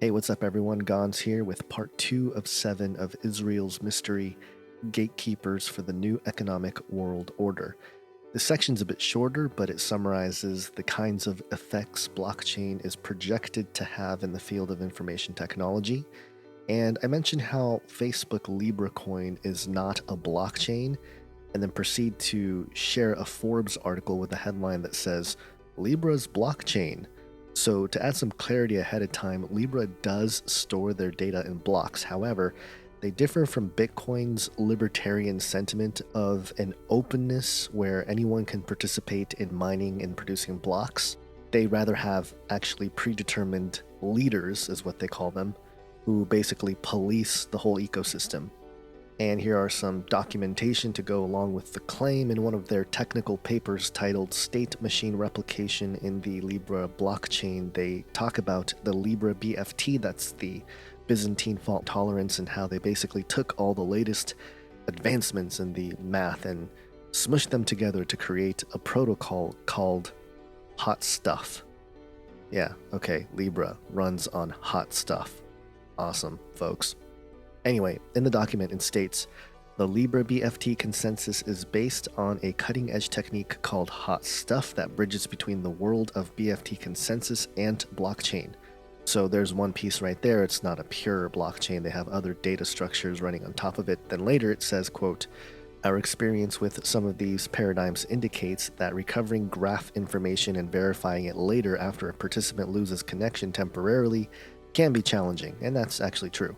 Hey, what's up, everyone? Gons here with part 2 of 7 of Israel's mystery, Gatekeepers for the New Economic World Order. This section's a bit shorter, but it summarizes the kinds of effects blockchain is projected to have in the field of information technology. And I mentioned how Facebook Libra coin is not a blockchain, and then proceed to share a Forbes article with a headline that says, Libra's blockchain. So to add some clarity ahead of time, Libra does store their data in blocks. However, they differ from Bitcoin's libertarian sentiment of an openness where anyone can participate in mining and producing blocks. They rather have actually predetermined leaders, is what they call them, who basically police the whole ecosystem. And here are some documentation to go along with the claim in one of their technical papers titled State Machine Replication in the Libra Blockchain. They talk about the Libra BFT, that's the Byzantine fault tolerance, and how they basically took all the latest advancements in the math and smushed them together to create a protocol called hot stuff. Yeah, okay, Libra runs on hot stuff. Awesome, folks. Anyway, in the document it states, the Libra BFT consensus is based on a cutting-edge technique called hot stuff that bridges between the world of BFT consensus and blockchain. So there's one piece right there, it's not a pure blockchain, they have other data structures running on top of it. Then later it says, quote, our experience with some of these paradigms indicates that recovering graph information and verifying it later after a participant loses connection temporarily can be challenging, and that's actually true.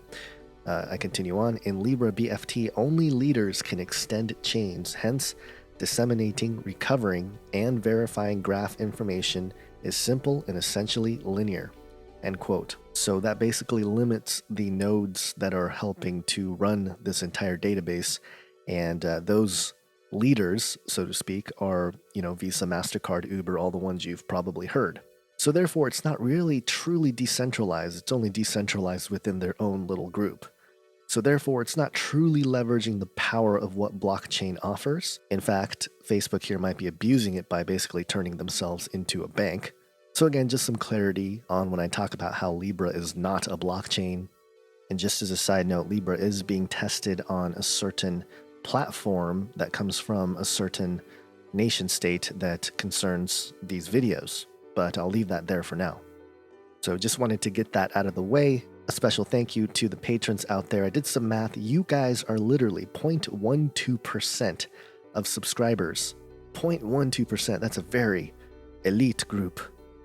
I continue on. In Libra BFT, only leaders can extend chains, hence, disseminating, recovering, and verifying graph information is simple and essentially linear. End quote. So that basically limits the nodes that are helping to run this entire database, and those leaders, so to speak, are, Visa, MasterCard, Uber, all the ones you've probably heard. So therefore, it's not really truly decentralized. It's only decentralized within their own little group. So therefore, it's not truly leveraging the power of what blockchain offers. In fact, Facebook here might be abusing it by basically turning themselves into a bank. So again, just some clarity on when I talk about how Libra is not a blockchain. And just as a side note, Libra is being tested on a certain platform that comes from a certain nation state that concerns these videos. But I'll leave that there for now. So just wanted to get that out of the way. A special thank you to the patrons out there. I did some math. You guys are literally 0.12% of subscribers. 0.12%. That's a very elite group.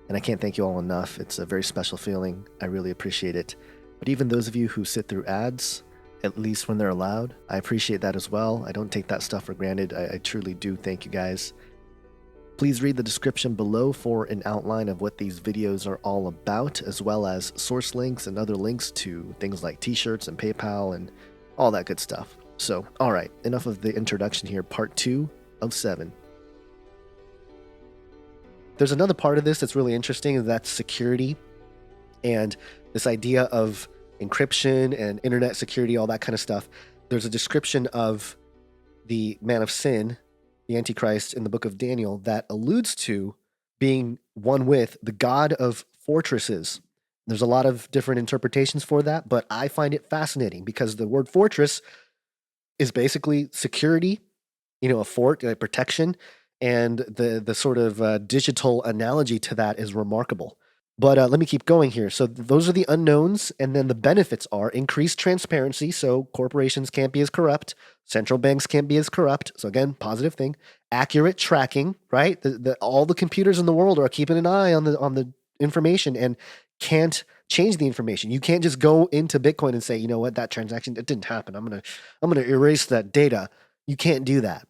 And I can't thank you all enough. It's a very special feeling. I really appreciate it. But even those of you who sit through ads, at least when they're allowed, I appreciate that as well. I don't take that stuff for granted. I truly do thank you guys. Please read the description below for an outline of what these videos are all about, as well as source links and other links to things like t-shirts and PayPal and all that good stuff. So, all right, enough of the introduction here. Part 2 of 7. There's another part of this that's really interesting, and that's security and this idea of encryption and internet security, all that kind of stuff. There's a description of the man of sin, the Antichrist in the book of Daniel, that alludes to being one with the God of fortresses. There's a lot of different interpretations for that, but I find it fascinating because the word fortress is basically security, a fort, a protection, and the sort of digital analogy to that is remarkable. But let me keep going here. So those are the unknowns, and then the benefits are increased transparency, so corporations can't be as corrupt, central banks can't be as corrupt, so again, positive thing. Accurate tracking, right? All the computers in the world are keeping an eye on the information and can't change the information. You can't just go into Bitcoin and say, you know what, that transaction, it didn't happen. I'm gonna erase that data. You can't do that.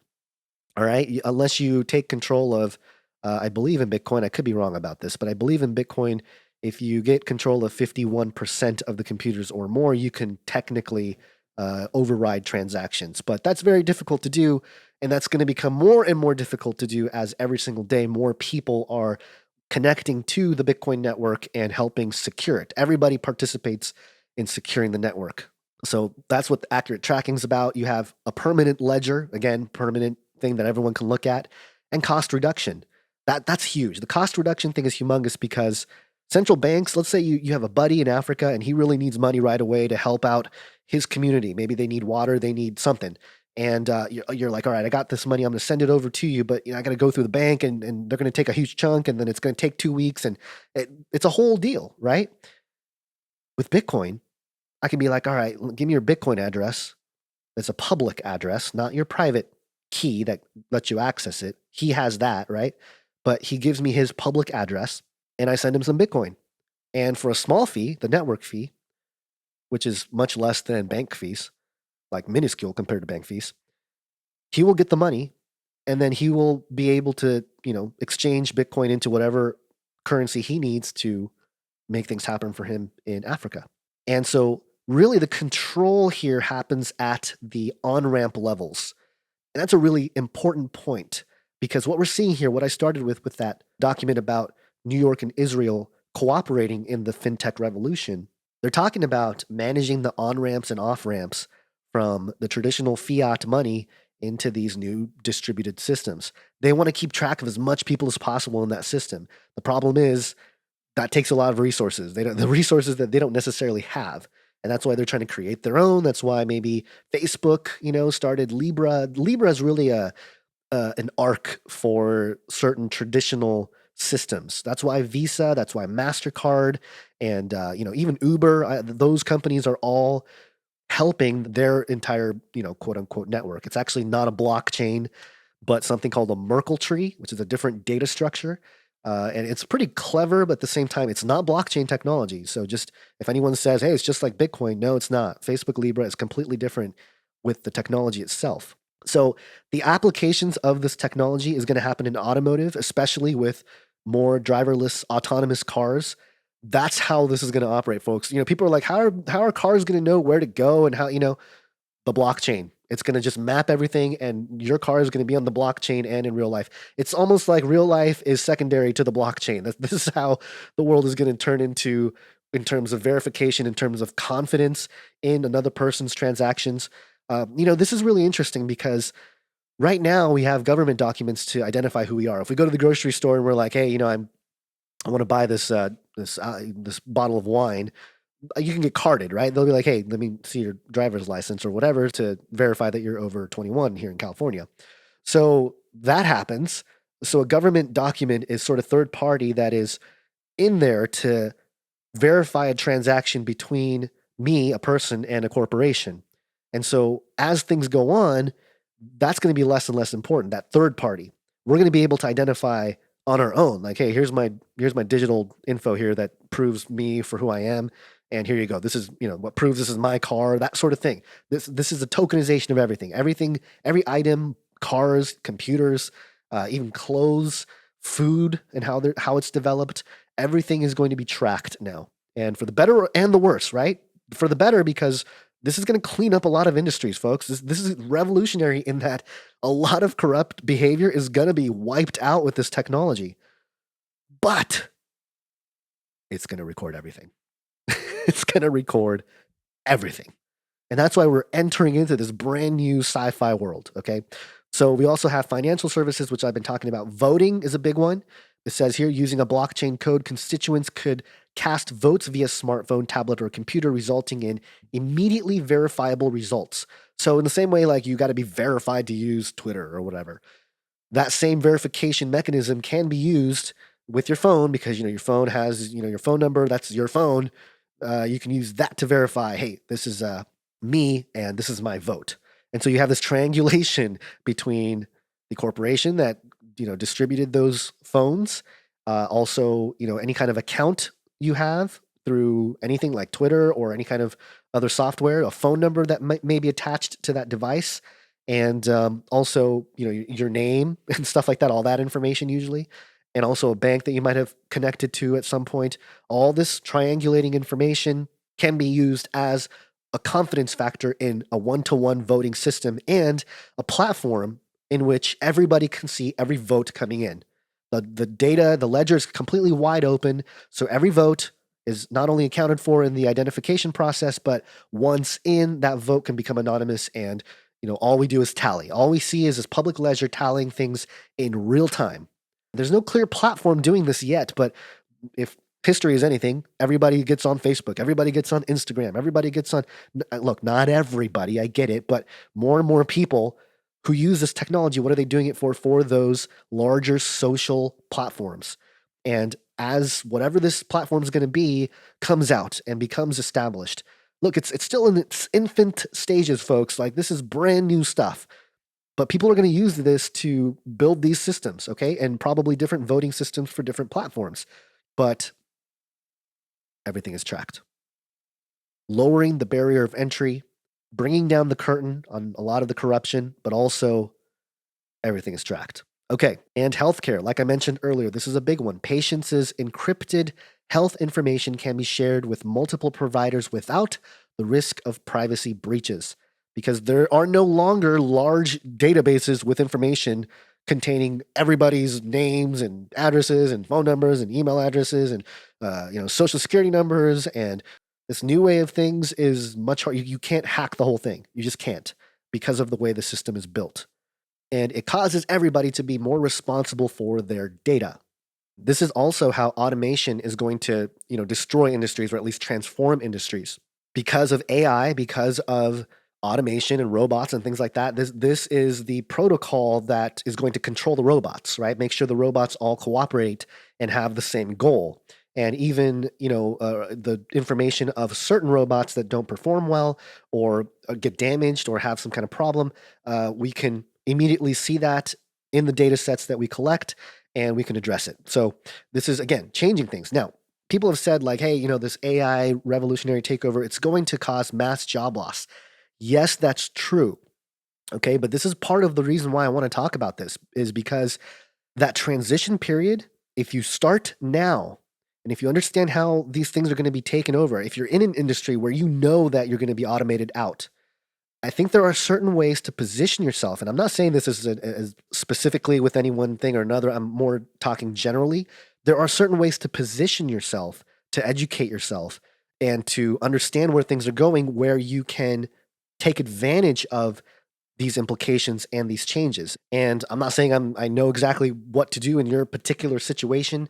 All right, unless you take control of. I believe in Bitcoin. I could be wrong about this, but I believe in Bitcoin. If you get control of 51% of the computers or more, you can technically override transactions. But that's very difficult to do, and that's going to become more and more difficult to do as every single day more people are connecting to the Bitcoin network and helping secure it. Everybody participates in securing the network. So that's what the accurate tracking is about. You have a permanent ledger, again, permanent thing that everyone can look at, and cost reduction. That's huge. The cost reduction thing is humongous because Central banks, let's say you have a buddy in Africa and he really needs money right away to help out his community. Maybe they need water, they need something. And you're like, all right, I got this money. I'm going to send it over to you, but I got to go through the bank and they're going to take a huge chunk and then it's going to take 2 weeks. And it's a whole deal, right? With Bitcoin, I can be like, all right, give me your Bitcoin address. It's a public address, not your private key that lets you access it. He has that, right? But he gives me his public address and I send him some Bitcoin. And for a small fee, the network fee, which is much less than bank fees, like minuscule compared to bank fees, he will get the money and then he will be able to, exchange Bitcoin into whatever currency he needs to make things happen for him in Africa. And so really the control here happens at the on-ramp levels. And that's a really important point because what we're seeing here, what I started with that document about New York and Israel cooperating in the fintech revolution, they're talking about managing the on-ramps and off-ramps from the traditional fiat money into these new distributed systems. They want to keep track of as much people as possible in that system. The problem is that takes a lot of resources. The resources that they don't necessarily have. And that's why they're trying to create their own. That's why maybe Facebook, started Libra. Libra is really an arc for certain traditional systems. That's why Visa, that's why MasterCard, and even Uber, those companies are all helping their entire, quote unquote network. It's actually not a blockchain, but something called a Merkle tree, which is a different data structure. And it's pretty clever, but at the same time, it's not blockchain technology. So just if anyone says, hey, it's just like Bitcoin, no, it's not. Facebook Libra is completely different with the technology itself. So the applications of this technology is going to happen in automotive, especially with more driverless autonomous cars. That's how this is going to operate, folks. People are like, how are cars going to know where to go and how, the blockchain. It's going to just map everything and your car is going to be on the blockchain and in real life. It's almost like real life is secondary to the blockchain. This is how the world is going to turn into in terms of verification, in terms of confidence in another person's transactions. This is really interesting because right now we have government documents to identify who we are. If we go to the grocery store and we're like, hey, I want to buy this bottle of wine, you can get carded, right? They'll be like, hey, let me see your driver's license or whatever to verify that you're over 21 here in California. So that happens. So a government document is sort of third party that is in there to verify a transaction between me, a person, and a corporation. And so as things go on, that's going to be less and less important, that third party. We're going to be able to identify on our own, like, hey, here's my digital info here that proves me for who I am. And here you go. This is, what proves this is my car, that sort of thing. This is a tokenization of everything. Everything, every item, cars, computers, even clothes, food, and how it's developed. Everything is going to be tracked now, and for the better and the worse, right? For the better because this is going to clean up a lot of industries, folks. This is revolutionary in that a lot of corrupt behavior is going to be wiped out with this technology. But it's going to record everything. It's going to record everything. And that's why we're entering into this brand new sci-fi world, okay? So we also have financial services, which I've been talking about. Voting is a big one. It says here, using a blockchain code, constituents could cast votes via smartphone, tablet, or computer, resulting in immediately verifiable results. So in the same way, like you got to be verified to use Twitter or whatever, that same verification mechanism can be used with your phone because your phone has your phone number. That's your phone. You can use that to verify, hey, this is me and this is my vote. And so you have this triangulation between the corporation that distributed those phones, also any kind of account you have through anything like Twitter or any kind of other software, a phone number that may be attached to that device, and also your name and stuff like that, all that information usually, and also a bank that you might have connected to at some point. All this triangulating information can be used as a confidence factor in a one-to-one voting system and a platform in which everybody can see every vote coming in. The data, the ledger is completely wide open, so every vote is not only accounted for in the identification process, but once in, that vote can become anonymous and all we do is tally. All we see is this public ledger tallying things in real time. There's no clear platform doing this yet, but if history is anything, everybody gets on Facebook, everybody gets on Instagram, everybody gets on. Look, not everybody, I get it, but more and more people who use this technology, what are they doing it for? For those larger social platforms. And as whatever this platform is going to be comes out and becomes established, look, it's still in its infant stages, folks. Like, this is brand new stuff. But people are going to use this to build these systems, okay? And probably different voting systems for different platforms. But everything is tracked. Lowering the barrier of entry, bringing down the curtain on a lot of the corruption, but also everything is tracked. Okay, and healthcare. Like I mentioned earlier, this is a big one. Patients' encrypted health information can be shared with multiple providers without the risk of privacy breaches, because there are no longer large databases with information containing everybody's names and addresses and phone numbers and email addresses and social security numbers. And this new way of things is much harder. You can't hack the whole thing. You just can't, because of the way the system is built. And it causes everybody to be more responsible for their data. This is also how automation is going to, destroy industries, or at least transform industries. Because of AI, because of automation and robots and things like that, this is the protocol that is going to control the robots, right? Make sure the robots all cooperate and have the same goal. And even, the information of certain robots that don't perform well, or get damaged, or have some kind of problem, we can immediately see that in the data sets that we collect, and we can address it. So this is, again, changing things. Now, people have said, like, hey, this AI revolutionary takeover, it's going to cause mass job loss. Yes, that's true. Okay, but this is part of the reason why I want to talk about this, is because that transition period, if you start now, and if you understand how these things are going to be taken over, if you're in an industry where you know that you're going to be automated out, I think there are certain ways to position yourself. And I'm not saying this as specifically with any one thing or another. I'm more talking generally. There are certain ways to position yourself, to educate yourself, and to understand where things are going, where you can take advantage of these implications and these changes. And I'm not saying I know exactly what to do in your particular situation,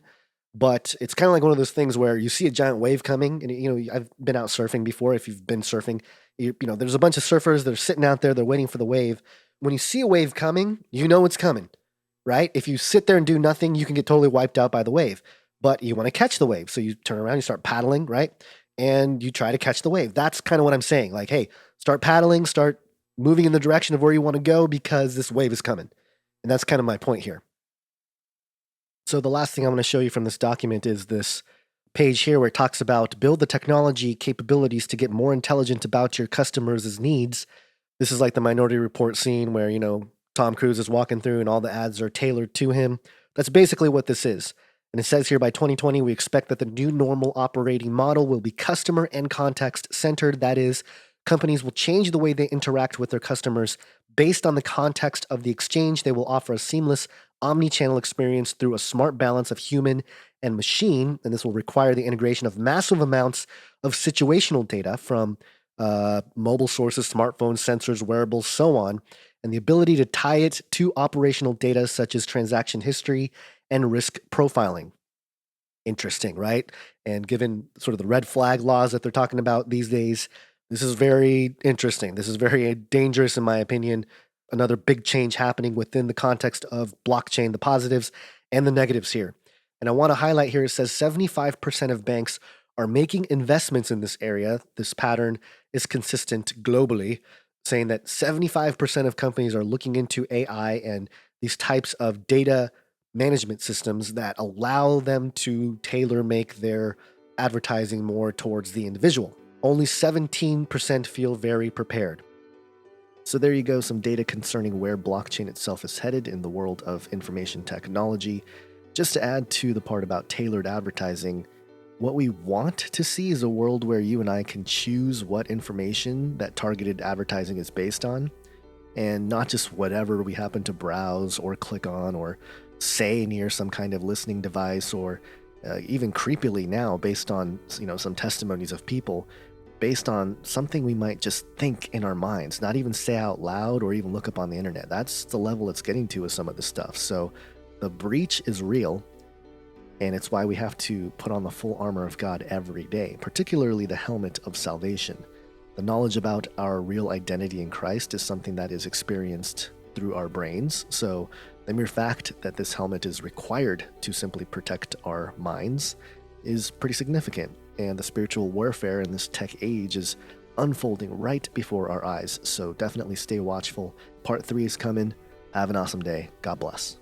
but it's kind of like one of those things where you see a giant wave coming, and I've been out surfing before. If you've been surfing, there's a bunch of surfers that are sitting out there, they're waiting for the wave. When you see a wave coming, you know it's coming, right? If you sit there and do nothing, you can get totally wiped out by the wave. But you want to catch the wave, so you turn around, you start paddling, right? And you try to catch the wave. That's kind of what I'm saying. Like, hey, start paddling, start moving in the direction of where you want to go, because this wave is coming. And that's kind of my point here. So the last thing I want to show you from this document is this page here, where it talks about build the technology capabilities to get more intelligent about your customers' needs. This is like the Minority Report scene where, Tom Cruise is walking through and all the ads are tailored to him. That's basically what this is. And it says here, by 2020, we expect that the new normal operating model will be customer and context centered. That is, companies will change the way they interact with their customers based on the context of the exchange. They will offer a seamless omni-channel experience through a smart balance of human and machine, and this will require the integration of massive amounts of situational data from mobile sources, smartphones, sensors, wearables, so on, and the ability to tie it to operational data such as transaction history and risk profiling. Interesting, right? And given sort of the red flag laws that they're talking about these days, this is very interesting. This is very dangerous, in my opinion. Another big change happening within the context of blockchain, the positives and the negatives here. And I want to highlight here, it says 75% of banks are making investments in this area. This pattern is consistent globally, saying that 75% of companies are looking into AI and these types of data management systems that allow them to tailor make their advertising more towards the individual. Only 17% feel very prepared. So there you go, some data concerning where blockchain itself is headed in the world of information technology. Just to add to the part about tailored advertising, what we want to see is a world where you and I can choose what information that targeted advertising is based on, and not just whatever we happen to browse or click on or say near some kind of listening device, or even creepily now, based on some testimonies of people, based on something we might just think in our minds, not even say out loud or even look up on the internet. That's the level it's getting to with some of this stuff. So the breach is real. And it's why we have to put on the full armor of God every day, particularly the helmet of salvation. The knowledge about our real identity in Christ is something that is experienced through our brains. So the mere fact that this helmet is required to simply protect our minds is pretty significant. And the spiritual warfare in this tech age is unfolding right before our eyes. So definitely stay watchful. Part 3 is coming. Have an awesome day. God bless.